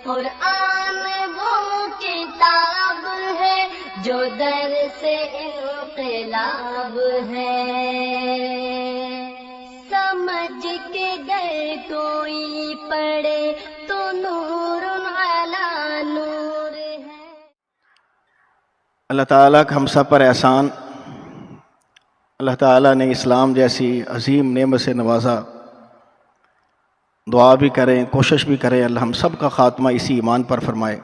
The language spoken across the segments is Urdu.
قرآن وہ کتاب ہے جو درس انقلاب ہے، سمجھ کے گر کوئی پڑھے تو نور علی نور ہے۔ اللہ تعالیٰ کا ہم سب پر احسان، اللہ تعالیٰ نے اسلام جیسی عظیم نعمت سے نوازا۔ دعا بھی کریں، کوشش بھی کریں، اللہ ہم سب کا خاتمہ اسی ایمان پر فرمائے۔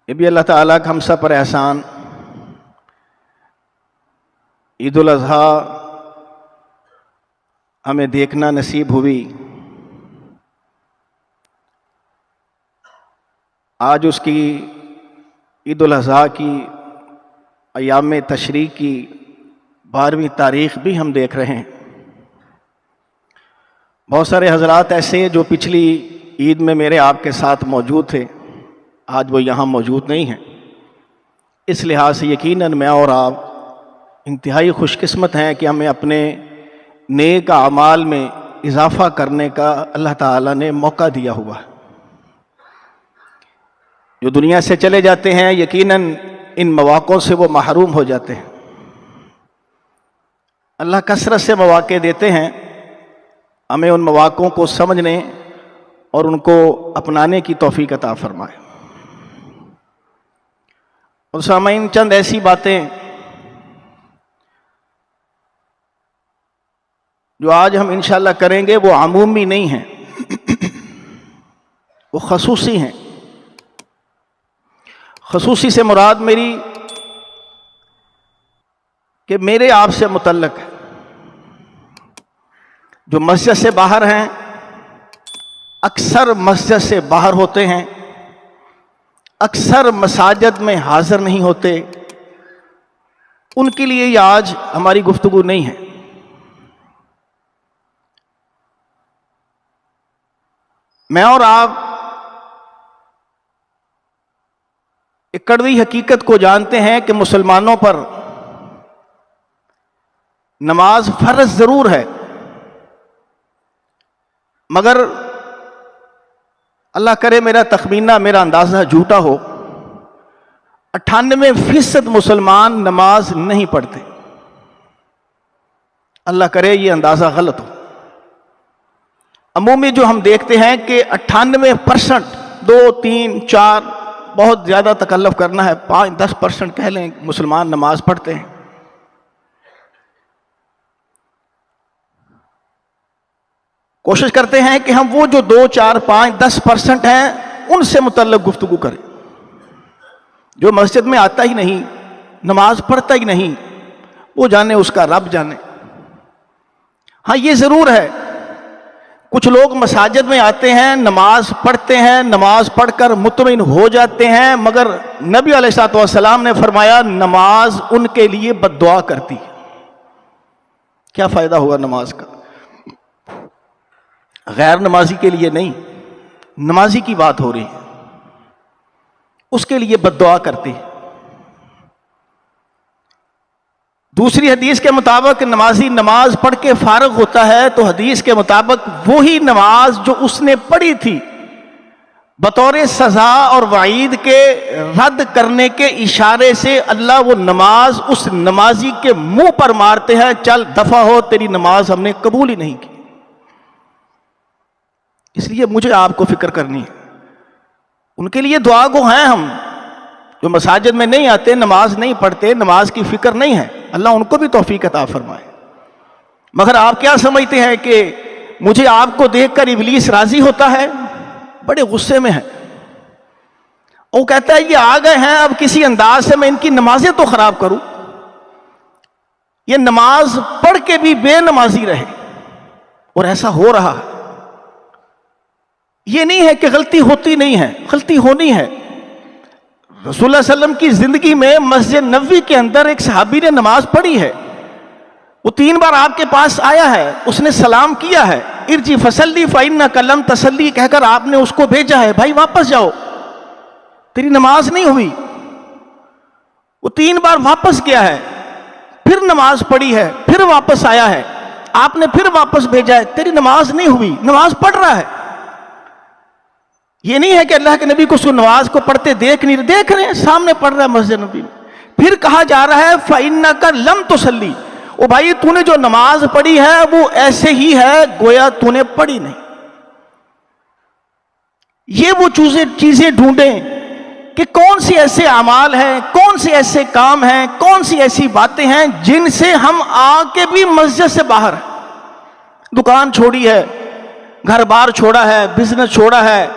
یہ بھی اللہ تعالیٰ کا ہم سب پر احسان، عید الاضحیٰ ہمیں دیکھنا نصیب ہوئی۔ آج اس کی عید الاضحیٰ کی ایام تشریق کی 12ویں تاریخ بھی ہم دیکھ رہے ہیں۔ بہت سارے حضرات ایسے جو پچھلی عید میں میرے آپ کے ساتھ موجود تھے، آج وہ یہاں موجود نہیں ہیں۔ اس لحاظ سے یقیناً میں اور آپ انتہائی خوش قسمت ہیں کہ ہمیں اپنے نیک اعمال میں اضافہ کرنے کا اللہ تعالیٰ نے موقع دیا ہوا ہے۔ جو دنیا سے چلے جاتے ہیں یقیناً ان مواقعوں سے وہ محروم ہو جاتے ہیں۔ اللہ کثرت سے مواقع دیتے ہیں، ہمیں ان مواقعوں کو سمجھنے اور ان کو اپنانے کی توفیق عطا فرمائے۔ اور سامعین، چند ایسی باتیں جو آج ہم انشاءاللہ کریں گے وہ عمومی نہیں ہیں، وہ خصوصی ہیں۔ خصوصی سے مراد میری کہ میرے آپ سے متعلق ہے۔ جو مسجد سے باہر ہیں، اکثر مسجد سے باہر ہوتے ہیں، اکثر مساجد میں حاضر نہیں ہوتے، ان کے لیے یہ آج ہماری گفتگو نہیں ہے۔ میں اور آپ ایک کڑوی حقیقت کو جانتے ہیں کہ مسلمانوں پر نماز فرض ضرور ہے، مگر اللہ کرے میرا تخمینہ، میرا اندازہ جھوٹا ہو، 98% مسلمان نماز نہیں پڑھتے۔ اللہ کرے یہ اندازہ غلط ہو۔ عمومی جو ہم دیکھتے ہیں کہ 98%، 2، 3، 4، بہت زیادہ تکلف کرنا ہے، 5-10% کہہ لیں مسلمان نماز پڑھتے ہیں۔ کوشش کرتے ہیں کہ ہم وہ جو 2، 4، 5، 10% ہیں ان سے متعلق گفتگو کریں۔ جو مسجد میں آتا ہی نہیں، نماز پڑھتا ہی نہیں، وہ جانے، اس کا رب جانے۔ ہاں یہ ضرور ہے، کچھ لوگ مساجد میں آتے ہیں، نماز پڑھتے ہیں، نماز پڑھ کر مطمئن ہو جاتے ہیں، مگر نبی علیہ الصلوۃ والسلام نے فرمایا نماز ان کے لیے بد دعا کرتی ہے۔ کیا فائدہ ہوگا نماز کا؟ غیر نمازی کے لیے نہیں، نمازی کی بات ہو رہی ہے، اس کے لیے بد دعا کرتی ہے۔ دوسری حدیث کے مطابق نمازی نماز پڑھ کے فارغ ہوتا ہے تو حدیث کے مطابق وہی نماز جو اس نے پڑھی تھی بطور سزا اور وعید کے رد کرنے کے اشارے سے اللہ وہ نماز اس نمازی کے منہ پر مارتے ہیں، چل دفع ہو، تیری نماز ہم نے قبول ہی نہیں کی۔ اس لیے مجھے آپ کو فکر کرنی ہے، ان کے لیے دعا گو ہیں ہم جو مساجد میں نہیں آتے، نماز نہیں پڑھتے، نماز کی فکر نہیں ہے، اللہ ان کو بھی توفیق عطا فرمائے۔ مگر آپ کیا سمجھتے ہیں کہ مجھے آپ کو دیکھ کر ابلیس راضی ہوتا ہے؟ بڑے غصے میں ہے، وہ کہتا ہے یہ آ گئے ہیں، اب کسی انداز سے میں ان کی نمازیں تو خراب کروں، یہ نماز پڑھ کے بھی بے نمازی رہے۔ اور ایسا ہو رہا ہے۔ یہ نہیں ہے کہ غلطی ہوتی نہیں ہے، غلطی ہونی ہے۔ رسول اللہ صلی اللہ علیہ وسلم کی زندگی میں مسجد نبوی کے اندر ایک صحابی نے نماز پڑھی ہے، وہ 3 بار آپ کے پاس آیا ہے، اس نے سلام کیا ہے، ارجی فصلی فإنک لم تصلی کہہ کر آپ نے اس کو بھیجا ہے، بھائی واپس جاؤ، تیری نماز نہیں ہوئی۔ وہ 3 بار واپس گیا ہے، پھر نماز پڑھی ہے، پھر واپس آیا ہے۔ آپ نے پھر واپس بھیجا ہے، تیری نماز نہیں ہوئی، نماز پڑھ رہا ہے۔ یہ نہیں ہے کہ اللہ کے نبی کو اس کو نماز کو پڑھتے دیکھ نہیں رہے، دیکھ رہے ہیں، سامنے پڑھ رہا ہے مسجد نبی میں۔ پھر کہا جا رہا ہے فَإِنَّكَ لَمْ تُصَلِّ، او بھائی تو نے جو نماز پڑھی ہے وہ ایسے ہی ہے گویا تو نے پڑھی نہیں۔ یہ وہ چیزیں ڈھونڈیں کہ کون سی ایسے اعمال ہیں، کون سے ایسے کام ہیں، کون سی ایسی باتیں ہیں جن سے ہم آ کے بھی مسجد سے باہر ہیں۔ دکان چھوڑی ہے، گھر بار چھوڑا ہے، بزنس چھوڑا ہے،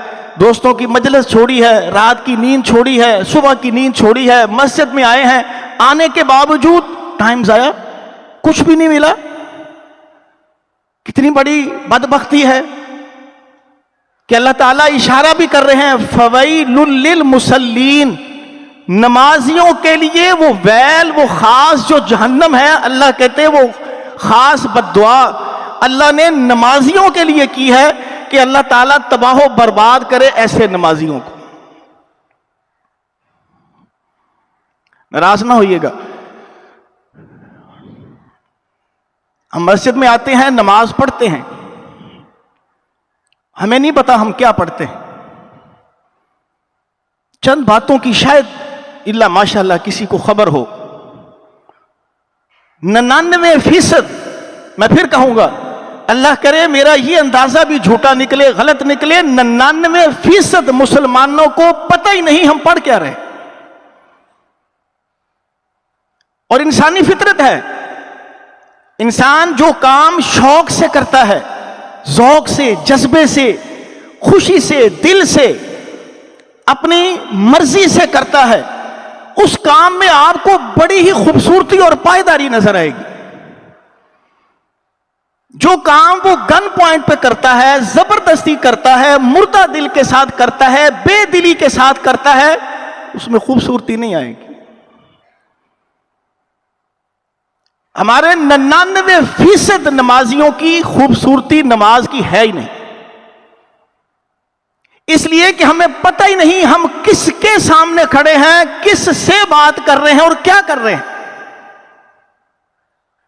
دوستوں کی مجلس چھوڑی ہے، رات کی نیند چھوڑی ہے، صبح کی نیند چھوڑی ہے، مسجد میں آئے ہیں، آنے کے باوجود ٹائم ضائع، کچھ بھی نہیں ملا۔ کتنی بڑی بدبختی ہے کہ اللہ تعالیٰ اشارہ بھی کر رہے ہیں فَوَيْلٌ لِّلْمُصَلِّينَ، نمازیوں کے لیے وہ ویل، وہ خاص جو جہنم ہے، اللہ کہتے ہیں وہ خاص بددعا اللہ نے نمازیوں کے لیے کی ہے کہ اللہ تعالیٰ تباہ و برباد کرے ایسے نمازیوں کو۔ ناراض نہ ہوئیے گا، ہم مسجد میں آتے ہیں، نماز پڑھتے ہیں، ہمیں نہیں پتا ہم کیا پڑھتے ہیں، چند باتوں کی شاید اللہ ماشاءاللہ کسی کو خبر ہو۔ 99%، میں پھر کہوں گا اللہ کرے میرا یہ اندازہ بھی جھوٹا نکلے، غلط نکلے، 99% مسلمانوں کو پتہ ہی نہیں ہم پڑھ کیا رہے۔ اور انسانی فطرت ہے، انسان جو کام شوق سے کرتا ہے، ذوق سے، جذبے سے، خوشی سے، دل سے، اپنی مرضی سے کرتا ہے، اس کام میں آپ کو بڑی ہی خوبصورتی اور پائیداری نظر آئے گی۔ جو کام وہ گن پوائنٹ پہ کرتا ہے، زبردستی کرتا ہے، مردہ دل کے ساتھ کرتا ہے، بے دلی کے ساتھ کرتا ہے، اس میں خوبصورتی نہیں آئے گی۔ ہمارے 99% نمازیوں کی خوبصورتی نماز کی ہے ہی نہیں، اس لیے کہ ہمیں پتہ ہی نہیں ہم کس کے سامنے کھڑے ہیں، کس سے بات کر رہے ہیں اور کیا کر رہے ہیں۔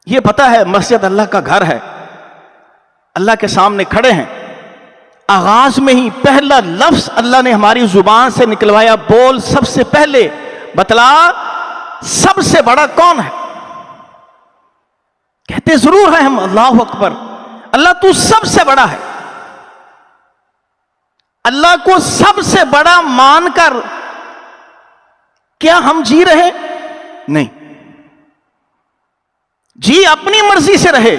یہ پتہ ہے مسجد اللہ کا گھر ہے، اللہ کے سامنے کھڑے ہیں، آغاز میں ہی پہلا لفظ اللہ نے ہماری زبان سے نکلوایا، بول سب سے پہلے بتلا سب سے بڑا کون ہے؟ کہتے ضرور ہے ہم، اللہ اکبر، اللہ تو سب سے بڑا ہے۔ اللہ کو سب سے بڑا مان کر کیا ہم جی رہے؟ نہیں، جی اپنی مرضی سے رہے۔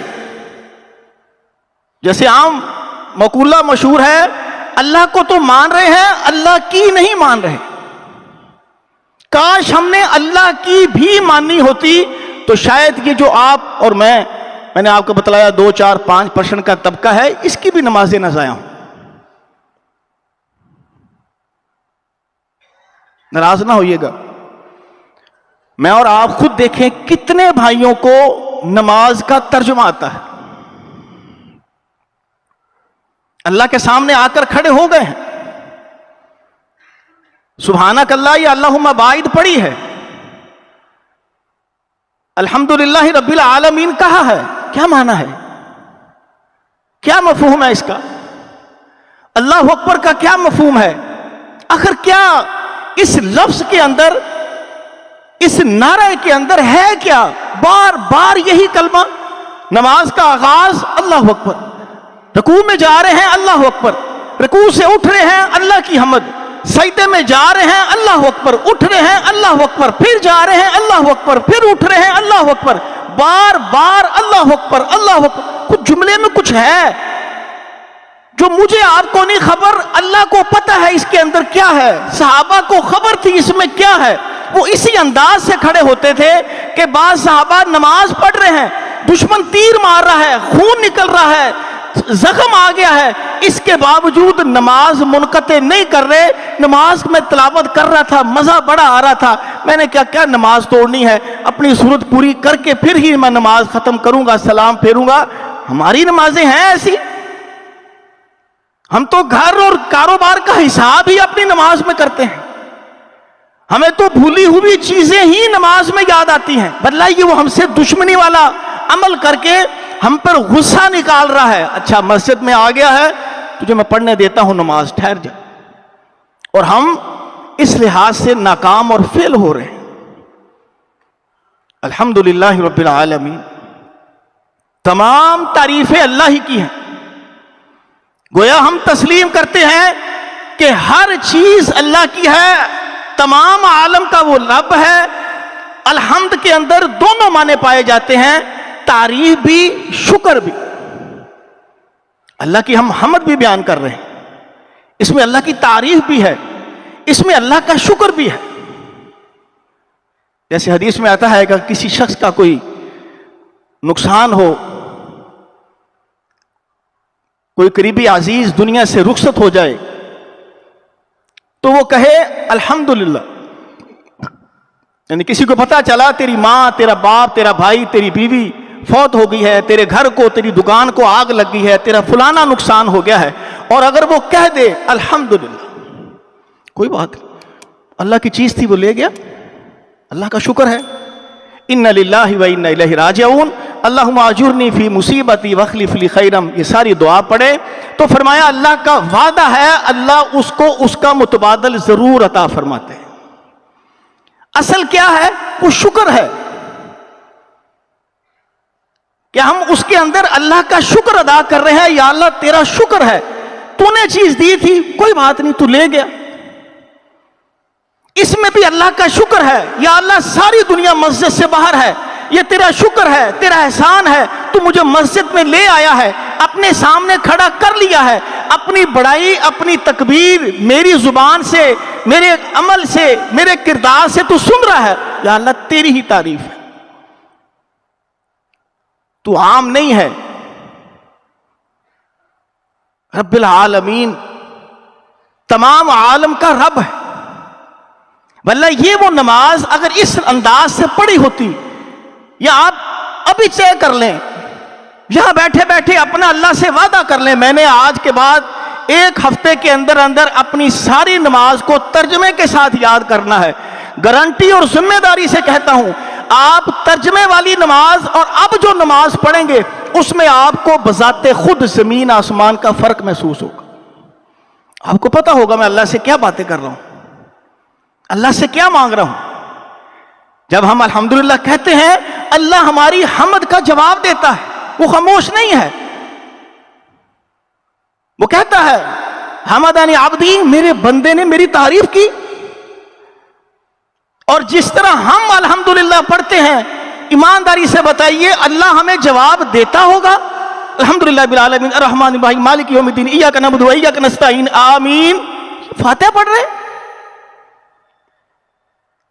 جیسے عام مقولہ مشہور ہے، اللہ کو تو مان رہے ہیں، اللہ کی نہیں مان رہے۔ کاش ہم نے اللہ کی بھی ماننی ہوتی تو شاید یہ جو آپ اور میں نے آپ کو بتلایا 2, 4, 5% کا طبقہ ہے، اس کی بھی نمازیں نہ ضائع ہوں۔ ناراض نہ ہوئیے گا، میں اور آپ خود دیکھیں کتنے بھائیوں کو نماز کا ترجمہ آتا ہے، اللہ کے سامنے آ کر کھڑے ہو گئے ہیں، سبحانک اللہ یا اللہم باعد پڑھی ہے، الحمدللہ رب العالمین کہا ہے، کیا معنی ہے، کیا مفہوم ہے اس کا؟ اللہ اکبر کا کیا مفہوم ہے؟ آخر کیا اس لفظ کے اندر، اس نعرے کے اندر ہے کیا؟ بار بار یہی کلمہ، نماز کا آغاز اللہ اکبر، رکوع میں جا رہے ہیں اللہ اکبر، رکوع سے اٹھ رہے ہیں اللہ کی حمد، سجدے میں جا رہے ہیں اللہ اکبر، اٹھ رہے ہیں اللہ اکبر، پھر جا رہے ہیں اللہ اکبر، پھر اٹھ رہے ہیں اللہ اکبر، بار بار اللہ اکبر اللہ اکبر۔ کچھ جملے میں کچھ ہے جو مجھے آپ کو نہیں خبر، اللہ کو پتہ ہے اس کے اندر کیا ہے، صحابہ کو خبر تھی اس میں کیا ہے۔ وہ اسی انداز سے کھڑے ہوتے تھے کہ بعض صحابہ نماز پڑھ رہے ہیں، دشمن تیر مار رہا ہے، خون نکل رہا ہے، زخم آ گیا ہے، اس کے باوجود نماز منقطع نہیں کر رہے، نماز میں تلاوت کر رہا تھا، مزہ بڑا آ رہا تھا، میں نے کیا نماز توڑنی ہے، اپنی صورت پوری کر کے پھر ہی میں نماز ختم کروں گا، سلام پھیروں گا۔ ہماری نمازیں ہیں ایسی؟ ہم تو گھر اور کاروبار کا حساب ہی اپنی نماز میں کرتے ہیں، ہمیں تو بھولی ہوئی چیزیں ہی نماز میں یاد آتی ہیں، بدلائیے وہ ہم سے دشمنی والا عمل کر کے ہم پر غصہ نکال رہا ہے. اچھا مسجد میں آ گیا ہے, تجھے میں پڑھنے دیتا ہوں نماز, ٹھہر جا. اور ہم اس لحاظ سے ناکام اور فیل ہو رہے ہیں. الحمدللہ رب العالمین, تمام تعریفیں اللہ ہی کی ہیں. گویا ہم تسلیم کرتے ہیں کہ ہر چیز اللہ کی ہے, تمام عالم کا وہ رب ہے. الحمد کے اندر دونوں معنی پائے جاتے ہیں, تعریف بھی شکر بھی. اللہ کی ہم حمد بھی بیان کر رہے ہیں, اس میں اللہ کی تعریف بھی ہے, اس میں اللہ کا شکر بھی ہے. جیسے حدیث میں آتا ہے کہ کسی شخص کا کوئی نقصان ہو, کوئی قریبی عزیز دنیا سے رخصت ہو جائے, تو وہ کہے الحمدللہ. یعنی کسی کو پتا چلا تیری ماں, تیرا باپ, تیرا بھائی, تیری بیوی فوت ہو گئی ہے, تیرے گھر کو, تیری دکان کو آگ لگ گئی ہے, تیرا فلانا نقصان ہو گیا ہے, اور اگر وہ کہہ دے الحمدللہ, کوئی بات نہیں, اللہ کی چیز تھی وہ لے گیا, اللہ کا شکر ہے. ان للہ و انا الیہ راجعون, اللہم اجرنی فی مصیبتی واخلف لی خیرم. یہ ساری دعا پڑھے تو فرمایا اللہ کا وعدہ ہے, اللہ اس کو اس کا متبادل ضرور عطا فرماتے ہیں. اصل کیا ہے؟ وہ شکر ہے کہ ہم اس کے اندر اللہ کا شکر ادا کر رہے ہیں. یا اللہ تیرا شکر ہے, تو نے چیز دی تھی, کوئی بات نہیں, تو لے گیا. اس میں بھی اللہ کا شکر ہے. یا اللہ ساری دنیا مسجد سے باہر ہے, یہ تیرا شکر ہے, تیرا احسان ہے, تو مجھے مسجد میں لے آیا ہے, اپنے سامنے کھڑا کر لیا ہے. اپنی بڑائی, اپنی تکبیر میری زبان سے, میرے عمل سے, میرے کردار سے تو سن رہا ہے. یا اللہ تیری ہی تعریف ہے, تو عام نہیں ہے, رب العالمین تمام عالم کا رب ہے. واللہ یہ وہ نماز اگر اس انداز سے پڑھی ہوتی, یا آپ ابھی طے کر لیں, یہاں بیٹھے بیٹھے اپنا اللہ سے وعدہ کر لیں, میں نے آج کے بعد ایک ہفتے کے اندر اندر اپنی ساری نماز کو ترجمے کے ساتھ یاد کرنا ہے. گارنٹی اور ذمہ داری سے کہتا ہوں, آپ ترجمے والی نماز اور اب جو نماز پڑھیں گے اس میں آپ کو بذات خود زمین آسمان کا فرق محسوس ہوگا. آپ کو پتا ہوگا میں اللہ سے کیا باتیں کر رہا ہوں, اللہ سے کیا مانگ رہا ہوں. جب ہم الحمدللہ کہتے ہیں, اللہ ہماری حمد کا جواب دیتا ہے, وہ خاموش نہیں ہے. وہ کہتا ہے حمدانی عبدی, میرے بندے نے میری تعریف کی. اور جس طرح ہم الحمدللہ پڑھتے ہیں, ایمانداری سے بتائیے اللہ ہمیں جواب دیتا ہوگا. الحمدللہ رب العالمین الرحمن الرحیم مالک یوم الدین ایاک نعبد و ایاک نستعین آمین. فاتحہ پڑھ رہے,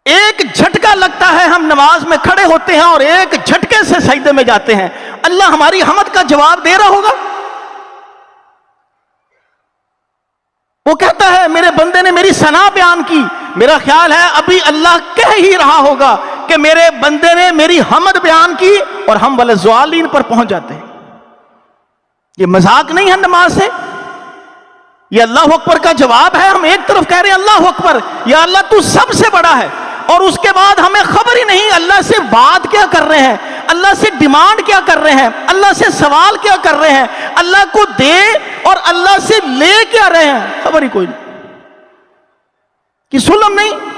ایک جھٹکا لگتا ہے, ہم نماز میں کھڑے ہوتے ہیں اور ایک جھٹکے سے سجدے میں جاتے ہیں. اللہ ہماری حمد کا جواب دے رہا ہوگا. وہ کہتا ہے میرے بندے نے میری ثنا بیان کی. میرا خیال ہے ابھی اللہ کہہ ہی رہا ہوگا کہ میرے بندے نے میری حمد بیان کی, اور ہم والضالین پر پہنچ جاتے ہیں. یہ مذاق نہیں ہے نماز سے, یہ اللہ اکبر کا جواب ہے. ہم ایک طرف کہہ رہے ہیں اللہ اکبر, یا اللہ تو سب سے بڑا ہے, اور اس کے بعد ہمیں خبر ہی نہیں اللہ سے بات کیا کر رہے ہیں, اللہ سے ڈیمانڈ کیا کر رہے ہیں, اللہ سے سوال کیا کر رہے ہیں, اللہ کو دے اور اللہ سے لے کیا رہے ہیں, خبر ہی کوئی نہیں. کہ سلم نہیں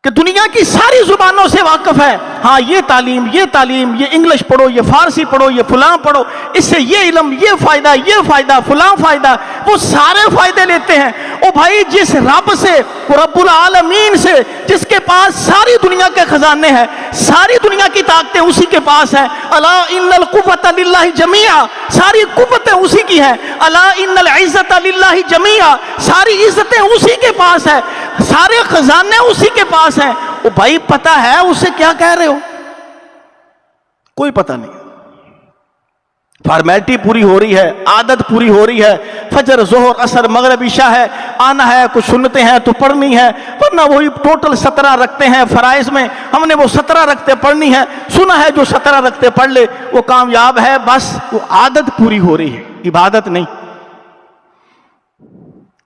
کہ دنیا کی ساری زبانوں سے واقف ہے. ہاں یہ تعلیم, یہ انگلش پڑھو, یہ فارسی پڑھو, یہ فلاں پڑھو, اس سے یہ علم, یہ فائدہ, فلاں فائدہ, وہ سارے فائدے لیتے ہیں. او بھائی جس رب سے, وہ رب العالمین سے, جس کے پاس ساری دنیا کے خزانے ہیں, ساری دنیا کی طاقتیں اسی کے پاس ہیں. الا ان القوۃ للہ جمیعا, ساری قوتیں اسی کی ہیں. الا ان العزت للہ جمیعا, ساری عزتیں اسی کے پاس ہیں, سارے خزانے اسی کے پاس ہیں. وہ بھائی پتہ ہے اسے کیا کہہ رہے ہو؟ کوئی پتہ نہیں. فارمیلٹی پوری ہو رہی ہے, عادت پوری ہو رہی ہے, فجر, ظہر, عصر, مغرب, عشاء ہے, آنا ہے, کچھ سنتیں ہیں تو پڑھنی ہے, ورنہ وہی ٹوٹل 17 رکھتے ہیں فرائض میں, ہم نے وہ 17 رکھتے پڑھنی ہے. سنا ہے جو 17 رکھتے پڑھ لے وہ کامیاب ہے, بس وہ عادت پوری ہو رہی ہے, عبادت نہیں.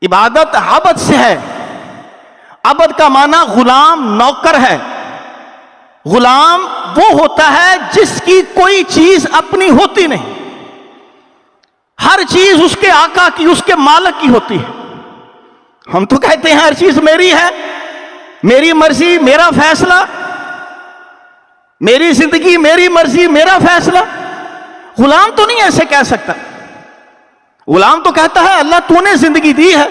عبادت عبد سے ہے. عبد کا معنی غلام, نوکر ہے. غلام وہ ہوتا ہے جس کی کوئی چیز اپنی ہوتی نہیں، ہر چیز اس کے آقا کی، اس کے مالک کی ہوتی ہے۔ ہم تو کہتے ہیں ہر چیز میری ہے، میری مرضی میرا فیصلہ، میری زندگی میری مرضی میرا فیصلہ۔ غلام تو نہیں ایسے کہہ سکتا، غلام تو کہتا ہے اللہ تو نے زندگی دی ہے،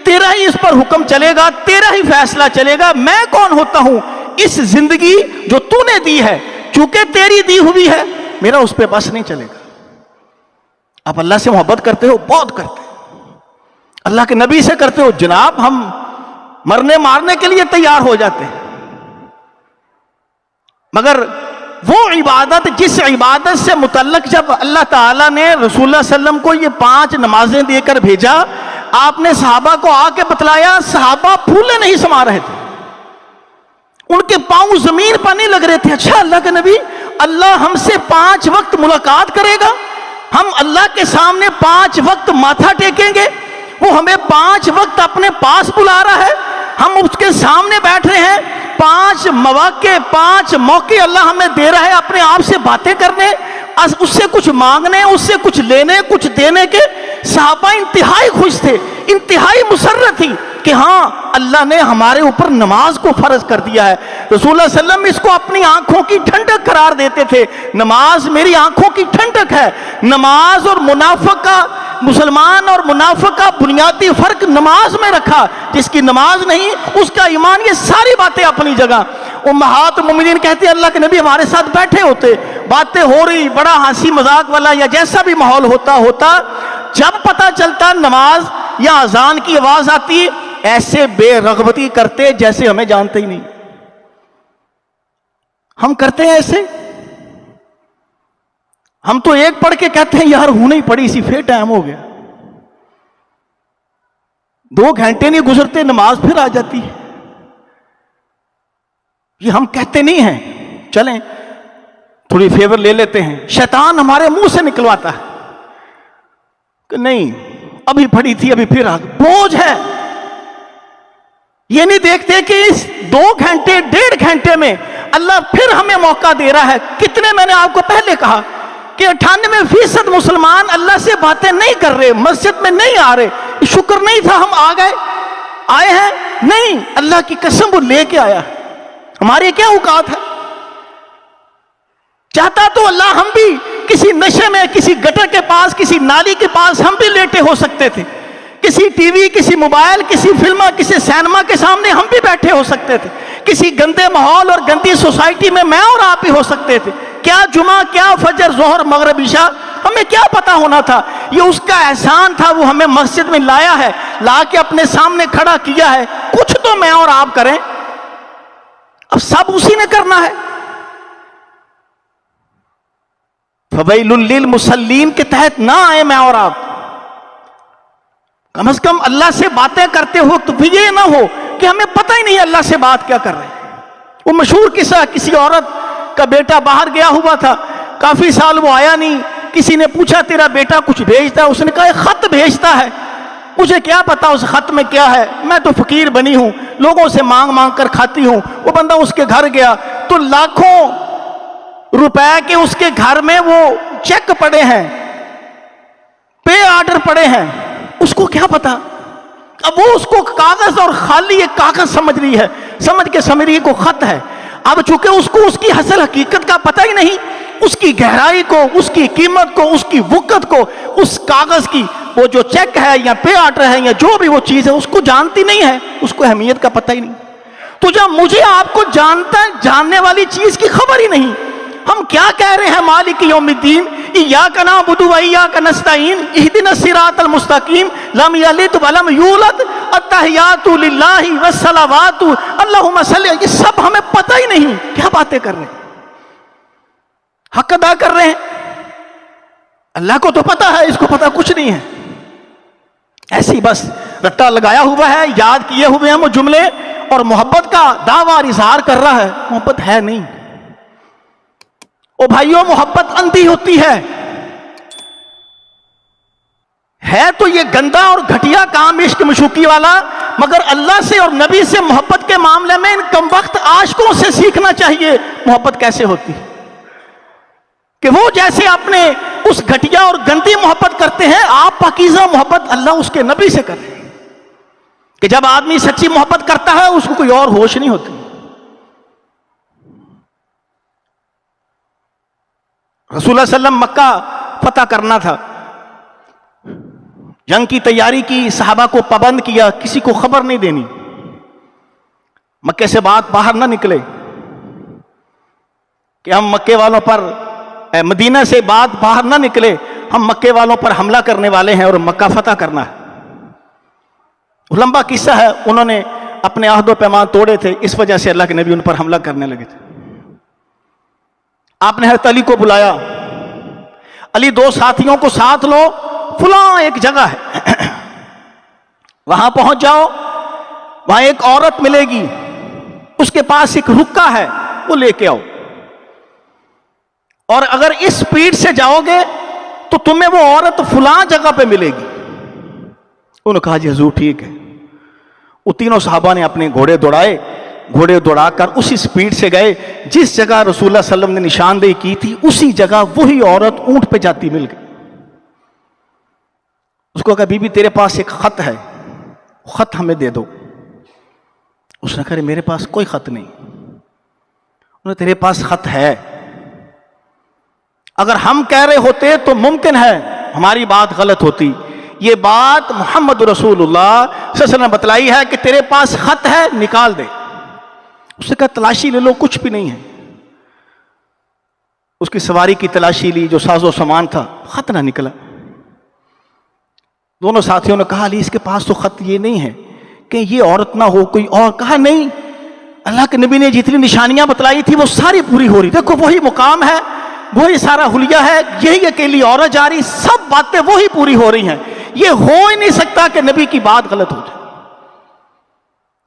تیرا ہی اس پر حکم چلے گا، تیرا ہی فیصلہ چلے گا، میں کون ہوتا ہوں اس زندگی جو تو نے دی ہے، چونکہ تیری دی ہوئی ہے میرا اس پہ بس نہیں چلے گا۔ آپ اللہ سے محبت کرتے ہو؟ بہت کرتے ہو۔ اللہ کے نبی سے کرتے ہو؟ جناب ہم مرنے مارنے کے لیے تیار ہو جاتے ہیں۔ مگر وہ عبادت جس عبادت سے متعلق جب اللہ تعالیٰ نے رسول اللہ صلی اللہ علیہ وسلم کو یہ 5 نمازیں دے کر بھیجا، آپ نے صحابہ کو آ کے بتلایا، صحابہ پھولے نہیں سما رہے تھے، ان کے پاؤں زمین پر نہیں لگ رہے تھے۔ اچھا اللہ کے نبی، اللہ ہم سے 5 وقت ملاقات کرے گا، ہم اللہ کے سامنے 5 وقت ماتھا ٹیکیں گے، وہ ہمیں 5 وقت اپنے پاس بلا رہا ہے، ہم اس کے سامنے بیٹھ رہے ہیں، 5 مواقع 5 موقع اللہ ہمیں دے رہا ہے اپنے آپ سے باتیں کرنے، اس سے کچھ مانگنے، اس سے کچھ لینے، کچھ دینے کے۔ صحابہ انتہائی خوش تھے، انتہائی مسرت تھی کہ ہاں اللہ نے ہمارے اوپر نماز کو فرض کر دیا ہے۔ رسول اللہ صلی اللہ علیہ وسلم اس کو اپنی آنکھوں کی ٹھنڈک قرار دیتے تھے، نماز میری آنکھوں کی ٹھنڈک ہے۔ نماز اور منافق کا، مسلمان اور منافق کا بنیادی فرق نماز میں رکھا، جس کی نماز نہیں اس کا ایمان، یہ ساری باتیں اپنی جگہ۔ امہات المومنین کہتے ہیں اللہ کے نبی ہمارے ساتھ بیٹھے ہوتے، باتیں ہو رہی، بڑا ہنسی مذاق والا یا جیسا بھی ماحول ہوتا، جب پتہ چلتا نماز یا اذان کی آواز آتی، ایسے بے رغبتی کرتے جیسے ہمیں جانتے ہی نہیں۔ ہم کرتے ہیں ایسے، ہم تو ایک پڑھ کے کہتے ہیں یار ہونے ہی پڑی، اسی پھر ٹائم ہو گیا، 2 گھنٹے نہیں گزرتے نماز پھر آ جاتی ہے۔ یہ ہم کہتے نہیں ہیں، چلیں تھوڑی فیور لے لیتے ہیں، شیطان ہمارے منہ سے نکلواتا ہے کہ نہیں ابھی پڑھی تھی ابھی پھر آ گئی، بوجھ ہے۔ یہ نہیں دیکھتے کہ اس 2 گھنٹے 1.5 گھنٹے میں اللہ پھر ہمیں موقع دے رہا ہے۔ کتنے، میں نے آپ کو پہلے کہا کہ 98% مسلمان اللہ سے باتیں نہیں کر رہے، مسجد میں نہیں آ رہے۔ شکر نہیں تھا ہم آ گئے، آئے ہیں نہیں، اللہ کی قسم وہ لے کے آیا۔ ہماری کیا اوقات ہے؟ چاہتا تو اللہ ہم بھی کسی نشے میں، کسی گٹر کے پاس، کسی نالی کے پاس ہم بھی لیٹے ہو سکتے تھے، کسی ٹی وی، کسی موبائل، کسی فلم، کسی سینما کے سامنے ہم بھی بیٹھے ہو سکتے تھے، کسی گندے ماحول اور گندی سوسائٹی میں میں اور آپ بھی ہو سکتے تھے۔ کیا جمعہ، کیا فجر، ظہر، مغرب، عشاء، ہمیں کیا پتا ہونا تھا؟ یہ اس کا احسان تھا، وہ ہمیں مسجد میں لایا ہے، لا کے اپنے سامنے کھڑا کیا ہے۔ کچھ تو میں اور آپ کریں، اب سب اسی نے کرنا ہے۔ فویل للمصلین کے تحت نہ آئے میں اور آپ، کم از کم اللہ سے باتیں کرتے ہو تو یہ نہ ہو کہ ہمیں پتہ ہی نہیں اللہ سے بات کیا کر رہے ہیں۔ وہ مشہور قصہ، کسی عورت کا بیٹا باہر گیا ہوا تھا، کافی سال وہ آیا نہیں، کسی نے پوچھا تیرا بیٹا کچھ بھیجتا ہے؟ اس نے کہا ایک خط بھیجتا ہے، مجھے کیا پتا اس خط میں کیا ہے، میں تو فقیر بنی ہوں، لوگوں سے مانگ مانگ کر کھاتی ہوں۔ وہ بندہ اس کے گھر گیا تو لاکھوں روپے کے اس کے گھر میں وہ چیک پڑے ہیں، پے آرڈر پڑے ہیں، اس کو کیا پتا؟ اب وہ اس کو کاغذ اور خالی ایک کاغذ سمجھ رہی ہے، سمجھ کے سمجھ رہی کو خط ہے۔ اب چونکہ اس کو اس کی اصل حقیقت کا پتہ ہی نہیں، اس کی گہرائی کو، اس کی قیمت کو، اس کی وقت کو، اس کاغذ کی، وہ جو چیک ہے یا پے آرڈر ہے یا جو بھی وہ چیز ہے اس کو جانتی نہیں ہے، اس کو اہمیت کا پتہ ہی نہیں۔ تو جب مجھے آپ کو جاننے والی چیز کی خبر ہی نہیں، ہم کیا کہہ رہے ہیں مالک یوم الدین، ایاک نعبد و ایاک نستعین، اہدنا الصراط المستقیم، لم یلد ولم یولد، التحیات للہ والصلوات اللہم صلی، یہ سب ہمیں پتہ ہی نہیں، کیا باتیں کر رہے ہیں؟ حق ادا کر رہے ہیں۔ اللہ کو تو پتہ ہے، اس کو پتہ کچھ نہیں ہے، ایسی بس رٹا لگایا ہوا ہے، یاد کیے ہوئے ہیں وہ جملے، اور محبت کا دعویٰ اور اظہار کر رہا ہے، محبت ہے نہیں۔ او بھائیوں، محبت اندھی ہوتی ہے تو یہ گندا اور گھٹیا کام عشق مشوقی والا، مگر اللہ سے اور نبی سے محبت کے معاملے میں ان کم وقت عاشقوں سے سیکھنا چاہیے محبت کیسے ہوتی ہے، کہ وہ جیسے اپنے اس گھٹیا اور گندی محبت کرتے ہیں، آپ پاکیزہ محبت اللہ اس کے نبی سے کریں، کہ جب آدمی سچی محبت کرتا ہے اس کو کوئی اور ہوش نہیں ہوتی۔ رسول اللہ صلی اللہ علیہ وسلم مکہ فتح کرنا تھا، جنگ کی تیاری کی، صحابہ کو پابند کیا، کسی کو خبر نہیں دینی، مکے سے بات باہر نہ نکلے کہ ہم مکے والوں پر، مدینہ سے بات باہر نہ نکلے ہم مکے والوں پر حملہ کرنے والے ہیں اور مکہ فتح کرنا ہے۔ لمبا قصہ ہے، انہوں نے اپنے عہد و پیمان توڑے تھے، اس وجہ سے اللہ کے نبی ان پر حملہ کرنے لگے تھے۔ آپ نے حضرت علی کو بلایا، علی دو ساتھیوں کو ساتھ لو، فلاں ایک جگہ ہے وہاں پہنچ جاؤ، وہاں ایک عورت ملے گی، اس کے پاس ایک حقہ ہے، وہ لے کے آؤ، اور اگر اس سپیڈ سے جاؤ گے تو تمہیں وہ عورت فلاں جگہ پہ ملے گی۔ انہوں نے کہا جی حضور ٹھیک ہے۔ وہ تینوں صحابہ نے اپنے گھوڑے دوڑائے، گھوڑے دوڑا کر اسی سپیڈ سے گئے جس جگہ رسول اللہ صلی اللہ علیہ وسلم نے نشاندہی کی تھی، اسی جگہ وہی عورت اونٹ پہ جاتی مل گئی۔ اس کو کہا بی بی تیرے پاس ایک خط ہے، خط ہمیں دے دو۔ اس نے کہا میرے پاس کوئی خط نہیں۔ انہوں نے تیرے پاس خط ہے، اگر ہم کہہ رہے ہوتے تو ممکن ہے ہماری بات غلط ہوتی، یہ بات محمد رسول اللہ صلی اللہ علیہ وسلم نے بتلائی ہے کہ تیرے پاس خط ہے، نکال دے۔ اس نے کہا تلاشی لے لو، کچھ بھی نہیں ہے۔ اس کی سواری کی تلاشی لی، جو ساز و سامان تھا، خط نہ نکلا۔ دونوں ساتھیوں نے کہا علی اس کے پاس تو خط یہ نہیں ہے کہ یہ عورت نہ ہو کوئی اور۔ کہا نہیں، اللہ کے نبی نے جتنی نشانیاں بتلائی تھی وہ ساری پوری ہو رہی، دیکھو وہی مقام ہے، وہی سارا حلیہ ہے، یہی اکیلی عورت جا رہی، سب باتیں وہی پوری ہو رہی ہیں، یہ ہو ہی نہیں سکتا کہ نبی کی بات غلط ہو جائے،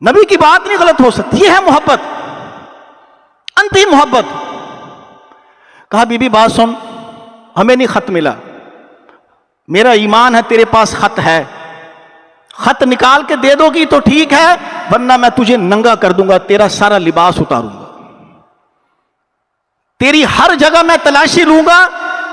نبی کی بات نہیں غلط ہو سکتی، یہ ہے محبت، انتی محبت۔ کہا بی بی بات سن، ہمیں نہیں خط ملا، میرا ایمان ہے تیرے پاس خط ہے، خط نکال کے دے دو گی تو ٹھیک ہے، ورنہ میں تجھے ننگا کر دوں گا، تیرا سارا لباس اتاروں گا، تیری ہر جگہ میں تلاشی لوں گا،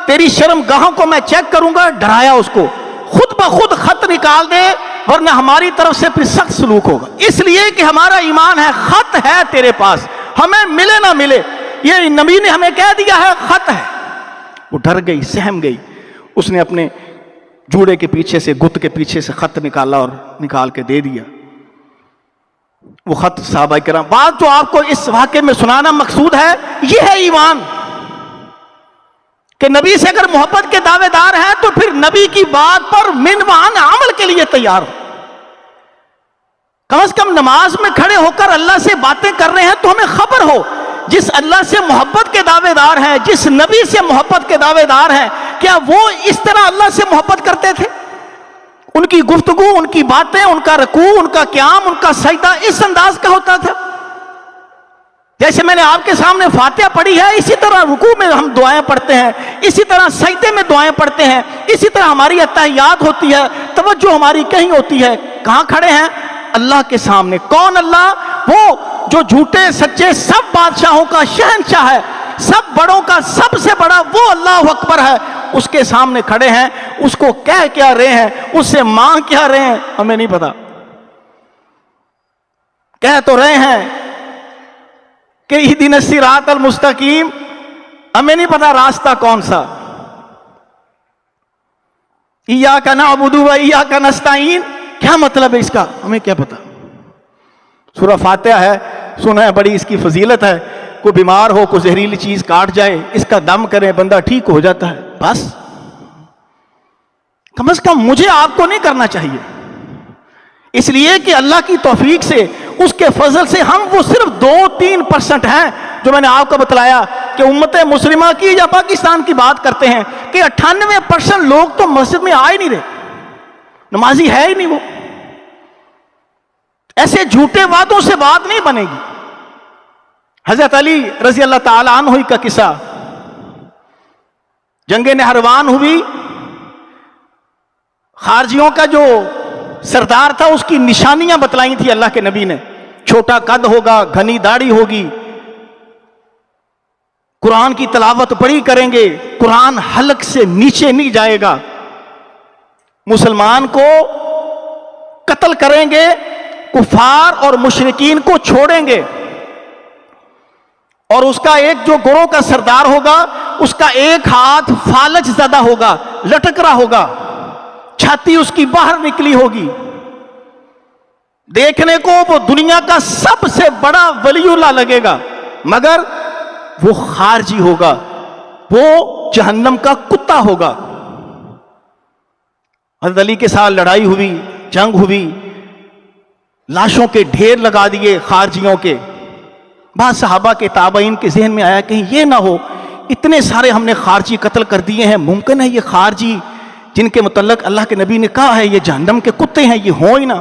تیری شرم گاہوں کو میں چیک کروں گا۔ ڈرایا اس کو، خود بخود خط نکال دے ورنہ ہماری طرف سے پھر سخت سلوک ہوگا، اس لیے کہ ہمارا ایمان ہے، خط ہے تیرے پاس، ہمیں ملے نہ ملے، یہ نبی نے ہمیں کہہ دیا ہے خط ہے۔ وہ ڈر گئی، سہم گئی، اس نے اپنے جوڑے کے پیچھے سے، گت کے پیچھے سے خط نکالا اور نکال کے دے دیا۔ وہ خط صحابہ کرام، بات جو آپ کو اس واقعے میں سنانا مقصود ہے، یہ ہے ایمان، کہ نبی سے اگر محبت کے دعوے دار ہیں تو پھر نبی کی بات پر منوان عمل کے لیے تیار ہو۔ کم از کم نماز میں کھڑے ہو کر اللہ سے باتیں کر رہے ہیں تو ہمیں خبر ہو، جس اللہ سے محبت کے دعوے دار ہیں، جس نبی سے محبت کے دعوے دار ہیں، کیا وہ اس طرح اللہ سے محبت کرتے تھے؟ ان کی گفتگو، ان کی باتیں، ان کا رکوع، ان کا قیام، ان کا سجدہ اس انداز کا ہوتا تھا؟ جیسے میں نے آپ کے سامنے فاتحہ پڑھی ہے، اسی طرح رکوع میں ہم دعائیں پڑھتے ہیں، اسی طرح سجدے میں دعائیں پڑھتے ہیں، اسی طرح ہماری اتحیات ہوتی ہے، توجہ ہماری کہیں ہوتی ہے۔ کہاں کھڑے ہیں؟ اللہ کے سامنے۔ کون اللہ؟ وہ جو جھوٹے سچے سب بادشاہوں کا شہنشاہ ہے، سب بڑوں کا سب سے بڑا، وہ اللہ اکبر ہے، اس کے سامنے کھڑے ہیں، اس کو کہہ کیا رہے ہیں، اس سے مانگ کیا رہے ہیں، ہمیں نہیں پتا۔ کہہ تو رہے ہیں کہ اہدنا الصراط المستقیم، ہمیں نہیں پتا راستہ کون سا۔ ایاک نعبد و ایاک نستعین، کیا مطلب ہے اس کا؟ ہمیں کیا پتا۔ سورہ فاتحہ ہے، سنا ہے بڑی اس کی فضیلت ہے، کوئی بیمار ہو، کوئی زہریلی چیز کاٹ جائے، اس کا دم کرے بندہ ٹھیک ہو جاتا ہے، بس۔ کم از کم مجھے آپ کو نہیں کرنا چاہیے، اس لیے کہ اللہ کی توفیق سے، اس کے فضل سے ہم وہ صرف 2-3% ہیں جو میں نے آپ کو بتلایا کہ امت مسلمہ کی یا پاکستان کی بات کرتے ہیں کہ 98% لوگ تو مسجد میں آئے نہیں رہے، نمازی ہے ہی نہیں وہ۔ ایسے جھوٹے وعدوں سے بات نہیں بنے گی۔ حضرت علی رضی اللہ تعالی عنہ کا قصہ، جنگ نہروان ہوئی، خارجیوں کا جو سردار تھا اس کی نشانیاں بتلائی تھی اللہ کے نبی نے. چھوٹا قد ہوگا, گھنی داڑھی ہوگی, قرآن کی تلاوت بڑی کریں گے, قرآن حلق سے نیچے نہیں جائے گا, مسلمان کو قتل کریں گے, کفار اور مشرکین کو چھوڑیں گے, اور اس کا ایک جو گروہ کا سردار ہوگا اس کا ایک ہاتھ فالج زدہ ہوگا, لٹک رہا ہوگا, چھاتی اس کی باہر نکلی ہوگی. دیکھنے کو وہ دنیا کا سب سے بڑا ولی اللہ لگے گا, مگر وہ خارجی ہوگا, وہ جہنم کا کتا ہوگا. حضرت علی کے ساتھ لڑائی ہوئی, جنگ ہوئی, لاشوں کے ڈھیر لگا دیے خارجیوں کے. بعض صحابہ کے تابعین کے ذہن میں آیا کہیں یہ نہ ہو اتنے سارے ہم نے خارجی قتل کر دیے ہیں, ممکن ہے یہ خارجی جن کے متعلق اللہ کے نبی نے کہا ہے یہ جہنم کے کتے ہیں, یہ ہوں ہی نہ.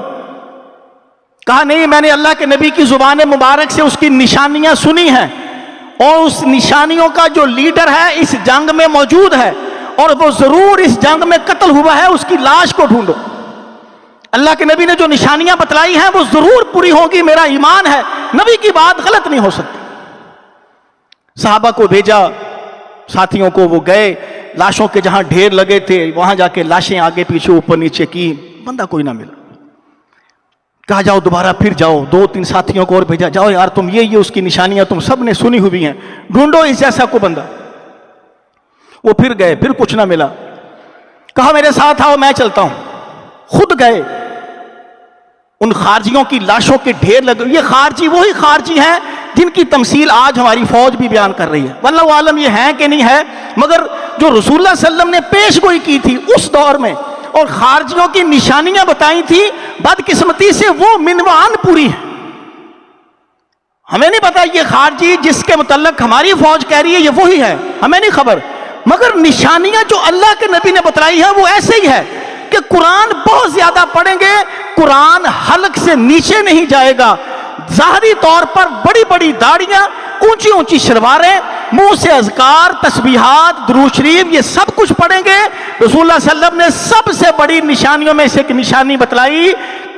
کہا نہیں, میں نے اللہ کے نبی کی زبان مبارک سے اس کی نشانیاں سنی ہیں, اور اس نشانیوں کا جو لیڈر ہے اس جنگ میں موجود ہے, اور وہ ضرور اس جنگ میں قتل ہوا ہے, اس کی لاش کو ڈھونڈو. اللہ کے نبی نے جو نشانیاں بتلائی ہیں وہ ضرور پوری ہوگی, میرا ایمان ہے, نبی کی بات غلط نہیں ہو سکتی. صحابہ کو بھیجا, ساتھیوں کو, وہ گئے لاشوں کے جہاں ڈھیر لگے تھے وہاں جا کے لاشیں آگے پیچھے اوپر نیچے کی, بندہ کوئی نہ ملا. کہا جاؤ دوبارہ پھر جاؤ, 2-3 ساتھیوں کو اور بھیجا, جاؤ یار تم یہ اس کی نشانیاں تم سب نے سنی ہوئی ہیں, ڈھونڈو اس جیسا کو بندہ. وہ پھر گئے, پھر کچھ نہ ملا. کہا میرے ساتھ آؤ میں چلتا ہوں. خود گئے, ان خارجیوں کی لاشوں کے ڈھیر لگے. یہ خارجی وہی خارجی ہیں جن کی تمثیل آج ہماری فوج بھی بیان کر رہی ہے. واللہ عالم یہ ہے کہ نہیں ہے, مگر جو رسول اللہ صلی اللہ علیہ وسلم نے پیش گوئی کی تھی اس دور میں اور خارجیوں کی نشانیاں بتائی تھی, بدقسمتی سے وہ منوان پوری ہیں. ہمیں نہیں پتا یہ خارجی جس کے متعلق ہماری فوج کہہ رہی ہے یہ وہی ہے, ہمیں نہیں خبر, مگر نشانیاں جو اللہ کے نبی نے بتلائی ہے وہ ایسے ہی ہے کہ قرآن بہت زیادہ پڑھیں گے, قرآن حلق سے نیچے نہیں جائے گا. ظاہری طور پر بڑی بڑی داڑیاں, اونچی اونچی شلواریں, منہ سے اذکار, تسبیحات, درود شریف, یہ سب کچھ پڑھیں گے. رسول اللہ صلی اللہ علیہ وسلم نے سب سے بڑی نشانیوں میں سے ایک نشانی بتلائی,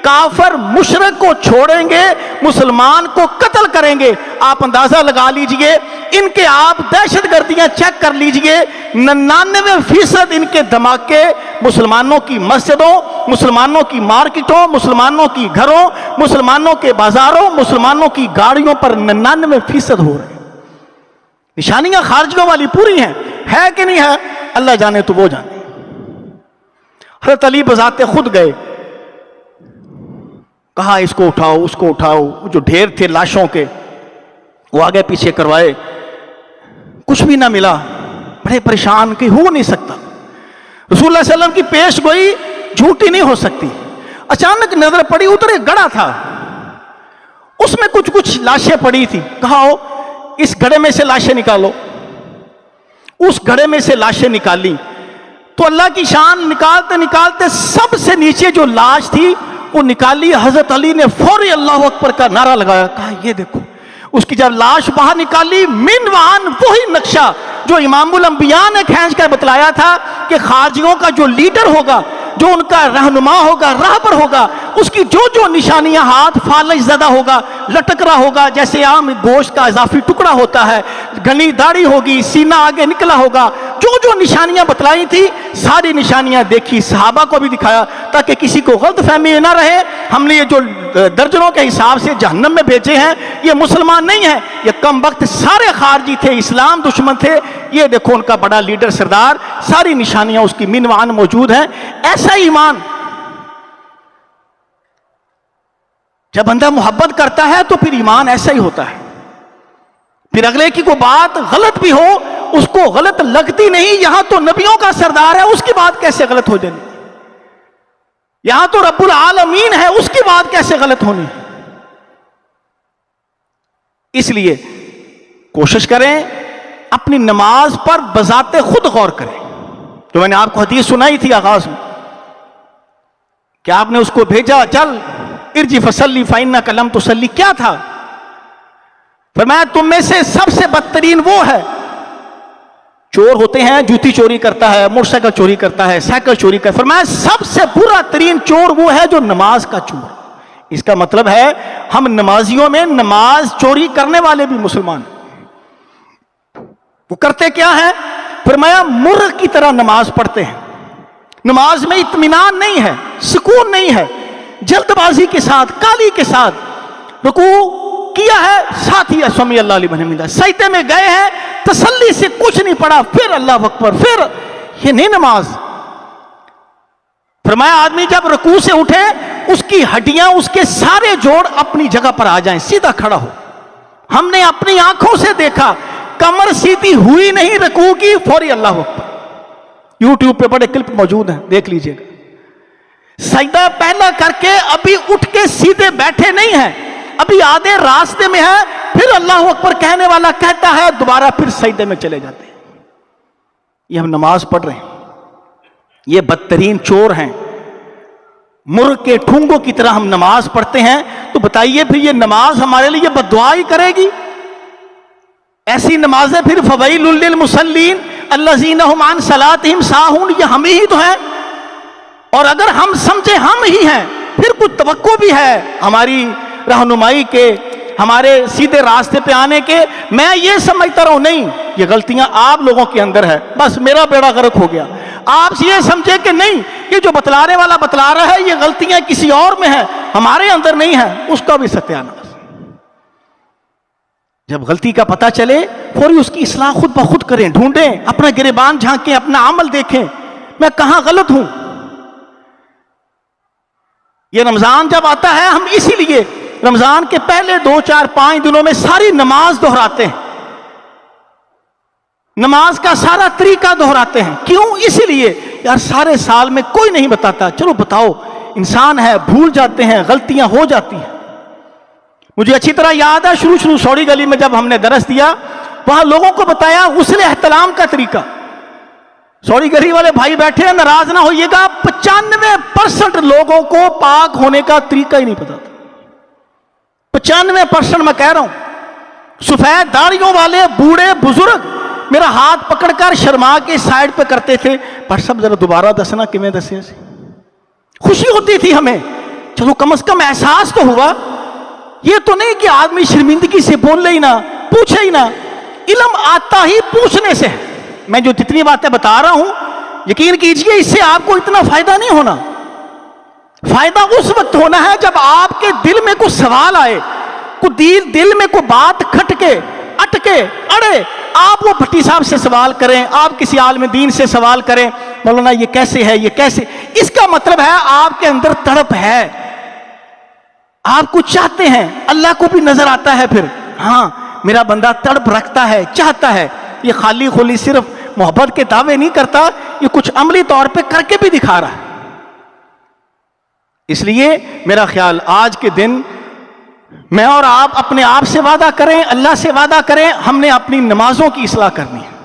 کافر مشرک کو چھوڑیں گے, مسلمان کو قتل کریں گے. آپ اندازہ لگا لیجئے, ان کے آپ دہشت گردیاں چیک کر لیجئے, 99% ان کے دھماکے مسلمانوں کی مسجدوں, مسلمانوں کی مارکیٹوں, مسلمانوں کی گھروں, مسلمانوں کے بازاروں, مسلمانوں کی گاڑیوں پر 99% ہو رہے ہیں. نشانیاں خارجیوں والی پوری ہیں, ہے کہ نہیں ہے اللہ جانے تو وہ جانے. حضرت علی بذات خود گئے, کہا اس کو اٹھاؤ, اس کو اٹھاؤ. جو ڈھیر تھے لاشوں کے وہ آگے پیچھے کروائے, کچھ بھی نہ ملا. بڑے پریشان کہ ہو نہیں سکتا, رسول اللہ صلی اللہ علیہ وسلم کی پیش گوئی جھوٹی نہیں ہو سکتی. اچانک نظر پڑی, ادھر ایک گڑھا تھا, اس میں کچھ لاشیں پڑی تھی. کہا اس گڑھے میں سے لاشیں نکالو. اس گڑھے میں سے لاشیں نکالی تو اللہ کی شان, نکالتے نکالتے سب سے نیچے جو لاش تھی وہ نکالی. حضرت علی نے فوری اللہ اکبر کا نعرہ لگایا, کہا یہ دیکھو. اس کی جب لاش باہر نکالی, منوان وہی نقشہ جو امام الانبیاء نے کھینچ کر بتلایا تھا کہ خارجیوں کا جو لیڈر ہوگا, جو ان کا رہنما ہوگا, راہبر ہوگا, اس کی جو نشانیاں, ہاتھ فالج زدہ ہوگا, لٹک رہا ہوگا جیسے عام گوشت کا اضافی ٹکڑا ہوتا ہے, گھنی داڑھی ہوگی, سینہ آگے نکلا ہوگا, جو نشانیاں بتلائی تھی ساری نشانیاں دیکھی, صحابہ کو بھی دکھایا تاکہ کسی کو غلط فہمی نہ رہے. ہم نے یہ جو درجنوں کے حساب سے جہنم میں بھیجے ہیں یہ مسلمان نہیں ہیں, یہ کم وقت سارے خارجی تھے, اسلام دشمن تھے. یہ دیکھو ان کا بڑا لیڈر سردار, ساری نشانیاں اس کی منوان موجود ہیں. ایسا ایمان جب بندہ محبت کرتا ہے تو پھر ایمان ایسا ہی ہوتا ہے. پھر اگلے کی کوئی بات غلط بھی ہو اس کو غلط لگتی نہیں. یہاں تو نبیوں کا سردار ہے, اس کی بات کیسے غلط ہو جانی؟ یہاں تو رب العالمین ہے, اس کی بات کیسے غلط ہونی؟ اس لیے کوشش کریں اپنی نماز پر بذات خود غور کریں. جو میں نے آپ کو حدیث سنائی تھی آغاز میں کہ آپ نے اس کو بھیجا, چل ارجع فصلی فإنک لم تصلی. کیا تھا؟ فرمایا تم میں سے سب سے بدترین وہ ہے چور ہوتے ہیں، جوتی چوری کرتا ہے، موٹر سائیکل چوری کرتا ہے، سائیکل چوری کرتا ہے، فرمایا سب سے برا ترین چور وہ ہے جو نماز کا چور۔ اس کا مطلب ہے ہم نمازیوں میں نماز چوری کرنے والے بھی مسلمان ہیں۔ وہ کرتے کیا ہے؟ فرمایا مرغ کی طرح نماز پڑھتے ہیں، نماز میں اطمینان نہیں ہے، سکون نہیں ہے، جلد بازی کے ساتھ، کالی کے ساتھ رکوع کیا ہے، ساتھ ہی سمی اللہ علیہ حمیدہ، سجدے میں گئے ہیں، تسلی سے کچھ نہیں پڑھا، پھر اللہ اکبر، پھر یہ نہیں نماز۔ فرمایا آدمی جب رکوع سے اٹھے اس کی ہڈیاں، اس کے سارے جوڑ اپنی جگہ پر آ جائیں، سیدھا کھڑا ہو۔ ہم نے اپنی آنکھوں سے دیکھا، کمر سیدھی ہوئی نہیں رکوع کی، فوری اللہ اکبر۔ یوٹیوب پہ بڑے کلپ موجود ہیں، دیکھ لیجئے گا۔ سجدہ پہلا کر کے ابھی اٹھ کے سیدھے بیٹھے نہیں ہیں، ابھی آدھے راستے میں ہے، پھر اللہ اکبر کہنے والا کہتا ہے، دوبارہ پھر سجدے میں چلے جاتے ہیں۔ یہ ہم نماز پڑھ رہے ہیں، یہ بدترین چور ہیں، مرغ کے ٹھونگوں کی طرح ہم نماز پڑھتے ہیں۔ تو بتائیے پھر یہ نماز ہمارے لیے بد دعا ہی کرے گی؟ ایسی نمازیں پھر فویل للمصلین الذین هم عن صلاتهم ساہون، یہ ہم ہی تو ہیں۔ اور اگر ہم سمجھے ہم ہی ہیں، پھر کچھ توقع بھی ہے ہماری رہنمائی کے، ہمارے سیدھے راستے پہ آنے کے۔ میں یہ سمجھتا رہوں نہیں، یہ غلطیاں آپ لوگوں کے اندر ہے، بس میرا بیڑا غرق ہو گیا۔ آپ یہ سمجھے کہ نہیں، یہ جو بتلانے والا بتلا رہا ہے، یہ غلطیاں کسی اور میں ہیں، ہمارے اندر نہیں ہے، اس کا بھی ستیاناش۔ جب غلطی کا پتہ چلے فوری اس کی اصلاح خود بخود کریں، ڈھونڈیں، اپنا گریبان جھانکیں، اپنا عمل دیکھیں، میں کہاں غلط ہوں۔ یہ رمضان جب آتا ہے، ہم اسی لیے رمضان کے پہلے 2 4 5 دنوں میں ساری نماز دہراتے ہیں، نماز کا سارا طریقہ دہراتے ہیں۔ کیوں؟ اسی لیے یار سارے سال میں کوئی نہیں بتاتا، چلو بتاؤ، انسان ہے، بھول جاتے ہیں، غلطیاں ہو جاتی ہیں۔ مجھے اچھی طرح یاد ہے شروع سوڑی گلی میں جب ہم نے درس دیا، وہاں لوگوں کو بتایا غسل احتلام کا طریقہ۔ سوڑی گلی والے بھائی بیٹھے ہیں، ناراض نہ ہوئیے گا، 95% لوگوں کو پاک ہونے کا طریقہ ہی نہیں پتا تھا۔ 95% میں کہہ رہا ہوں، سفید داڑھیوں والے بوڑھے بزرگ میرا ہاتھ پکڑ کر شرما کے سائڈ پہ کرتے تھے، پر سب ذرا دوبارہ دسنا کہ میں دسے سے خوشی ہوتی تھی ہمیں، چلو کم از کم احساس تو ہوا۔ یہ تو نہیں کہ آدمی شرمندگی سے بول ہی نہ، پوچھے ہی نہ، علم آتا ہی پوچھنے سے ہے۔ میں جو جتنی باتیں بتا رہا ہوں، یقین کیجئے اس سے آپ کو اتنا فائدہ نہیں ہونا۔ فائدہ اس وقت ہونا ہے جب آپ کے دل میں کوئی سوال آئے، دل میں کوئی بات کھٹکے، اٹکے، اڑے، آپ وہ بھٹی صاحب سے سوال کریں، آپ کسی عالم دین سے سوال کریں، مولانا یہ کیسے ہے، یہ کیسے، اس کا مطلب ہے آپ کے اندر تڑپ ہے، آپ کو چاہتے ہیں۔ اللہ کو بھی نظر آتا ہے پھر، ہاں میرا بندہ تڑپ رکھتا ہے، چاہتا ہے، یہ خالی خولی صرف محبت کے دعوے نہیں کرتا، یہ کچھ عملی طور پہ کر کے بھی دکھا رہا ہے۔ اس لیے میرا خیال آج کے دن میں اور آپ اپنے آپ سے وعدہ کریں، اللہ سے وعدہ کریں، ہم نے اپنی نمازوں کی اصلاح کرنی ہے،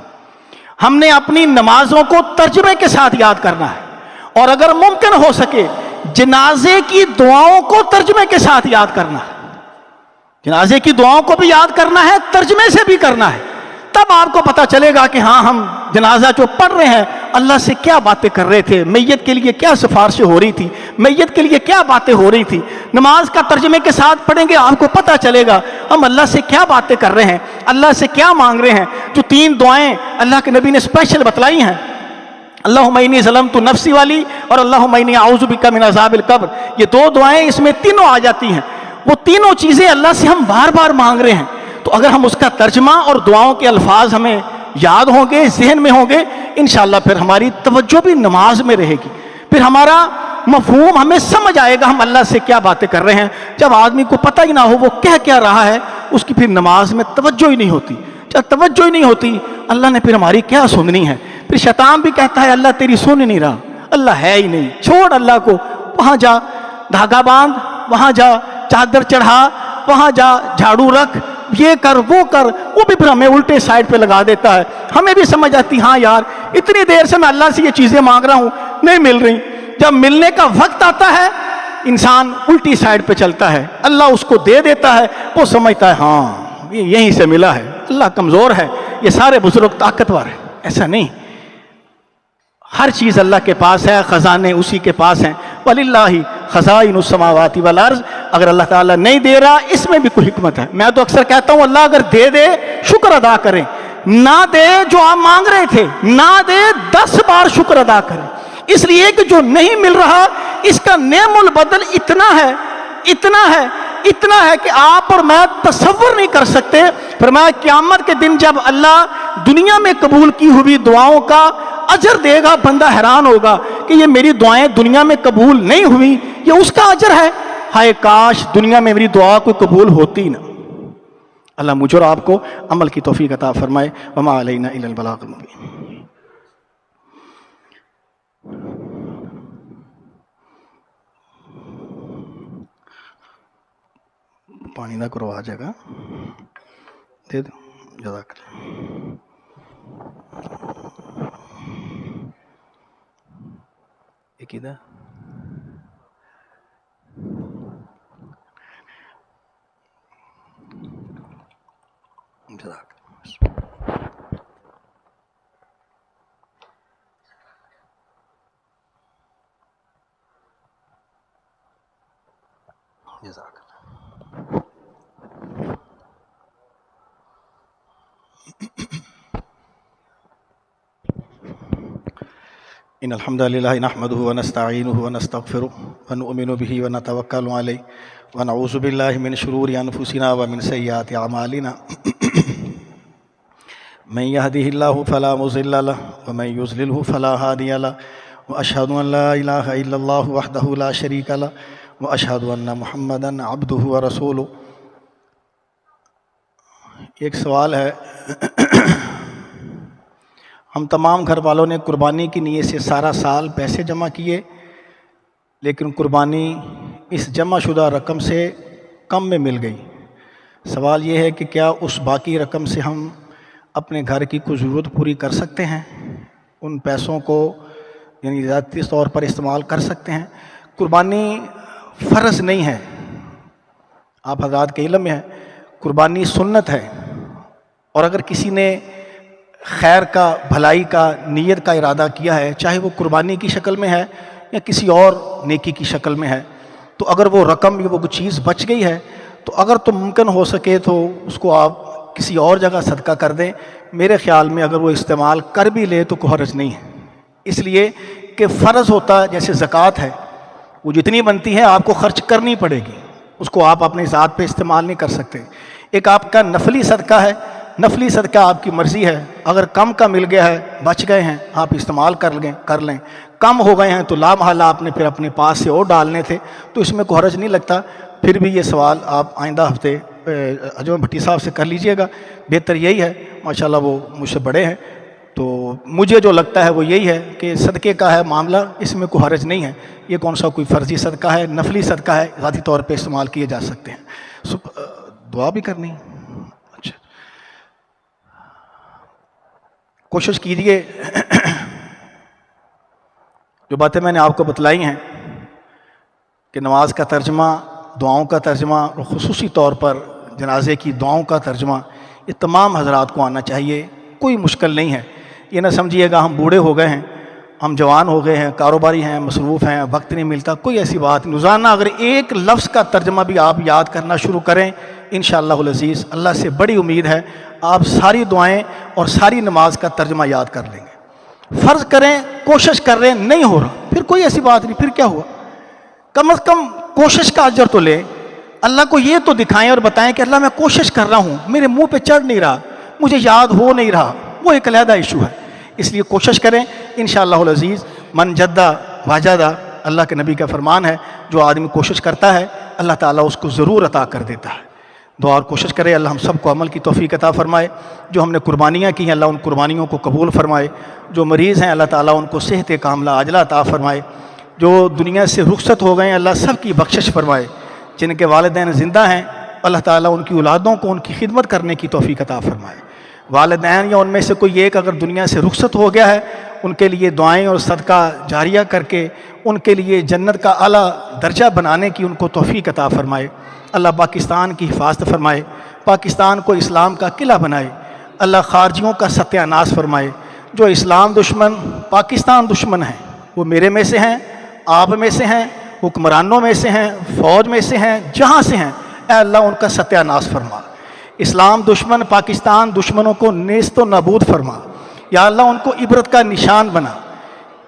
ہم نے اپنی نمازوں کو ترجمے کے ساتھ یاد کرنا ہے، اور اگر ممکن ہو سکے جنازے کی دعاؤں کو ترجمے کے ساتھ یاد کرنا ہے، جنازے کی دعاؤں کو بھی یاد کرنا ہے، ترجمے سے بھی کرنا ہے، تب آپ کو پتا چلے گا کہ ہاں ہم جنازہ جو پڑھ رہے ہیں اللہ سے کیا باتیں کر رہے تھے، میت کے لیے کیا سفارشیں ہو رہی تھی، میت کے لیے کیا باتیں ہو رہی تھی۔ نماز کا ترجمے کے ساتھ پڑھیں گے، آپ کو پتا چلے گا ہم اللہ سے کیا باتیں کر رہے ہیں، اللہ سے کیا مانگ رہے ہیں۔ جو 3 دعائیں اللہ کے نبی نے اسپیشل بتلائی ہیں، اللہم انی ظلمت نفسی والی اور اللہم انی اعوذ بک من عذاب القبر، یہ 2 دعائیں اس میں تینوں آ جاتی ہیں۔ وہ تینوں چیزیں اللہ سے ہم بار بار مانگ رہے ہیں، تو اگر ہم اس کا ترجمہ اور دعاؤں کے الفاظ ہمیں یاد ہوں گے، ذہن میں ہوں گے، انشاءاللہ پھر ہماری توجہ بھی نماز میں رہے گی، پھر ہمارا مفہوم ہمیں سمجھ آئے گا ہم اللہ سے کیا باتیں کر رہے ہیں۔ جب آدمی کو پتہ ہی نہ ہو وہ کیا رہا ہے، اس کی پھر نماز میں توجہ ہی نہیں ہوتی۔ جب توجہ ہی نہیں ہوتی، اللہ نے پھر ہماری کیا سننی ہے؟ پھر شیطان بھی کہتا ہے اللہ تیری سن نہیں رہا، اللہ ہے ہی نہیں، چھوڑ اللہ کو، وہاں جا دھاگا باندھ، وہاں جا چادر چڑھا، وہاں جا جھاڑو رکھ، یہ کر وہ کر، وہ بھی پھر ہمیں الٹے سائڈ پہ لگا دیتا ہے۔ ہمیں بھی سمجھ آتی ہاں یار اتنی دیر سے میں اللہ سے یہ چیزیں مانگ رہا ہوں، نہیں مل رہی۔ جب ملنے کا وقت آتا ہے انسان الٹی سائڈ پہ چلتا ہے، اللہ اس کو دے دیتا ہے، وہ سمجھتا ہے ہاں یہ یہیں سے ملا ہے، اللہ کمزور ہے، یہ سارے بزرگ طاقتور ہیں۔ ایسا نہیں. ہر چیز اللہ کے پاس ہے, خزانے اسی کے پاس ہیں. وَلِلَّهِ خَزَائِنُ السَّمَاوَاتِ وَالْأَرْضِ. اگر اللہ تعالیٰ نہیں دے رہا اس میں بھی کوئی حکمت ہے. میں تو اکثر کہتا ہوں اللہ اگر دے دے شکر ادا کریں, نہ دے جو آپ مانگ رہے تھے, نہ دے 10 بار شکر ادا کریں. اس لیے کہ جو نہیں مل رہا اس کا نعم البدل اتنا ہے کہ آپ اور میں تصور نہیں کر سکتے. فرمایا قیامت کے دن جب اللہ دنیا میں قبول کی ہوئی دعاؤں کا اجر دے گا, بندہ حیران ہوگا کہ یہ میری دعائیں دنیا میں قبول نہیں ہوئی, یہ اس کا اجر ہے. ہائے کاش دنیا میں میری دعا کوئی قبول ہوتی نہ. اللہ مجھے اور آپ کو عمل کی توفیق عطا فرمائے. وما علینا الا البلاغ المبین. پانی دا کرو آ جائے گا, دے دو. جزاک اللہ. ایک ادھر جزاک جزاک ان الحمد للہ نحمده ونستعینه ونستغفره ونؤمن به ونتوکل علیہ ونعوذ باللہ من شرور انفسنا ومن سیئات اعمالنا من يهده الله فلا مضل له ومن يضلله فلا هادي له واشهد ان لا اله الا الله وحده لا شريك له واشهد ان محمدا عبده ورسوله. ایک سوال ہے, ہم تمام گھر والوں نے قربانی کی نیت سے سارا سال پیسے جمع کیے, لیکن قربانی اس جمع شدہ رقم سے کم میں مل گئی. سوال یہ ہے کہ کیا اس باقی رقم سے ہم اپنے گھر کی کوئی ضرورت پوری کر سکتے ہیں؟ ان پیسوں کو یعنی ذاتی طور پر استعمال کر سکتے ہیں؟ قربانی فرض نہیں ہے, آپ حضرات کے علم میں ہے. قربانی سنت ہے, اور اگر کسی نے خیر کا, بھلائی کا, نیت کا ارادہ کیا ہے, چاہے وہ قربانی کی شکل میں ہے یا کسی اور نیکی کی شکل میں ہے, تو اگر وہ رقم یا وہ چیز بچ گئی ہے تو اگر تو ممکن ہو سکے تو اس کو آپ کسی اور جگہ صدقہ کر دیں. میرے خیال میں اگر وہ استعمال کر بھی لے تو کوئی حرج نہیں ہے, اس لیے کہ فرض ہوتا ہے جیسے زکوٰۃ ہے, وہ جتنی بنتی ہے آپ کو خرچ کرنی پڑے گی, اس کو آپ اپنے ذات پہ استعمال نہیں کر سکتے. ایک آپ کا نفلی صدقہ ہے, نفلی صدقہ آپ کی مرضی ہے, اگر کم کا مل گیا ہے, بچ گئے ہیں, آپ استعمال کر لیں. کم ہو گئے ہیں تو لا محالہ آپ نے پھر اپنے پاس سے اور ڈالنے تھے, تو اس میں کوئی حرج نہیں لگتا. پھر بھی یہ سوال آپ آئندہ ہفتے اجمل بھٹی صاحب سے کر لیجئے گا, بہتر یہی ہے. ماشاءاللہ وہ مجھ سے بڑے ہیں, تو مجھے جو لگتا ہے وہ یہی ہے کہ صدقے کا ہے معاملہ, اس میں کوئی حرج نہیں ہے. یہ کون سا کوئی فرضی صدقہ ہے, نفلی صدقہ ہے, ذاتی طور پہ استعمال کیے جا سکتے ہیں. دعا بھی کرنی ہے. اچھا, کوشش کیجیے جو باتیں میں نے آپ کو بتلائی ہیں کہ نماز کا ترجمہ, دعاؤں کا ترجمہ, اور خصوصی طور پر جنازے کی دعاؤں کا ترجمہ, یہ تمام حضرات کو آنا چاہیے. کوئی مشکل نہیں ہے. یہ نہ سمجھیے گا ہم بوڑھے ہو گئے ہیں, ہم جوان ہو گئے ہیں, کاروباری ہیں, مصروف ہیں, وقت نہیں ملتا, کوئی ایسی بات نہیں. روزانہ اگر ایک لفظ کا ترجمہ بھی آپ یاد کرنا شروع کریں, انشاءاللہ العزیز اللہ سے بڑی امید ہے آپ ساری دعائیں اور ساری نماز کا ترجمہ یاد کر لیں گے. فرض کریں, کوشش کر رہے ہیں, نہیں ہو رہا, پھر کوئی ایسی بات نہیں, پھر کیا ہوا, کم از کم کوشش کا اجر تو لیں. اللہ کو یہ تو دکھائیں اور بتائیں کہ اللہ میں کوشش کر رہا ہوں, میرے منہ پہ چڑھ نہیں رہا, مجھے یاد ہو نہیں رہا, وہ ایک علیحدہ ایشو ہے. اس لیے کوشش کریں, انشاءاللہ العزیز من جدہ واجدہ, اللہ کے نبی کا فرمان ہے, جو آدمی کوشش کرتا ہے اللہ تعالیٰ اس کو ضرور عطا کر دیتا ہے. دعا اور کوشش کرے, اللہ ہم سب کو عمل کی توفیق عطا فرمائے. جو ہم نے قربانیاں کی ہیں اللہ ان قربانیوں کو قبول فرمائے. جو مریض ہیں اللہ تعالیٰ ان کو صحت کاملہ عاجلہ عطا فرمائے. جو دنیا سے رخصت ہو گئے ہیں اللہ سب کی بخشش فرمائے. جن کے والدین زندہ ہیں اللہ تعالیٰ ان کی اولادوں کو ان کی خدمت کرنے کی توفیق عطا فرمائے. والدین یا ان میں سے کوئی ایک اگر دنیا سے رخصت ہو گیا ہے, ان کے لیے دعائیں اور صدقہ جاریہ کر کے ان کے لیے جنت کا اعلیٰ درجہ بنانے کی ان کو توفیق عطا فرمائے. اللہ پاکستان کی حفاظت فرمائے, پاکستان کو اسلام کا قلعہ بنائے. اللہ خارجیوں کا ستیہ ناش فرمائے. جو اسلام دشمن پاکستان دشمن ہیں وہ میرے میں سے ہیں، آپ میں سے ہیں، حکمرانوں میں سے ہیں، فوج میں سے ہیں، جہاں سے ہیں، اے اللہ ان کا ستیہ ناش فرما۔ اسلام دشمن پاکستان دشمنوں کو نیست و نابود فرما۔ یا اللہ ان کو عبرت کا نشان بنا۔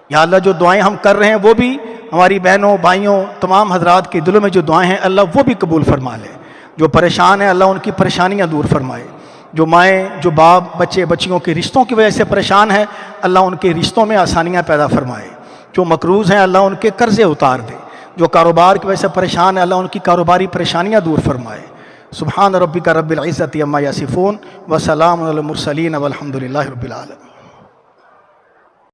یا اللہ جو دعائیں ہم کر رہے ہیں وہ بھی ہماری بہنوں بھائیوں تمام حضرات کے دلوں میں جو دعائیں ہیں اللہ وہ بھی قبول فرما لے۔ جو پریشان ہیں اللہ ان کی پریشانیاں دور فرمائے۔ جو مائیں جو باپ بچے بچیوں کے رشتوں کی وجہ سے پریشان ہیں اللہ ان کے رشتوں میں آسانیاں پیدا فرمائے۔ جو مقروض ہیں اللہ ان کے قرضے اتار دے۔ جو کاروبار کی وجہ سے پریشان ہیں اللہ ان کی کاروباری پریشانیاں دور فرمائے۔ سبحان ربک رب العزت عما یصفون وسلام علی المرسلین والحمد للہ رب العالمین۔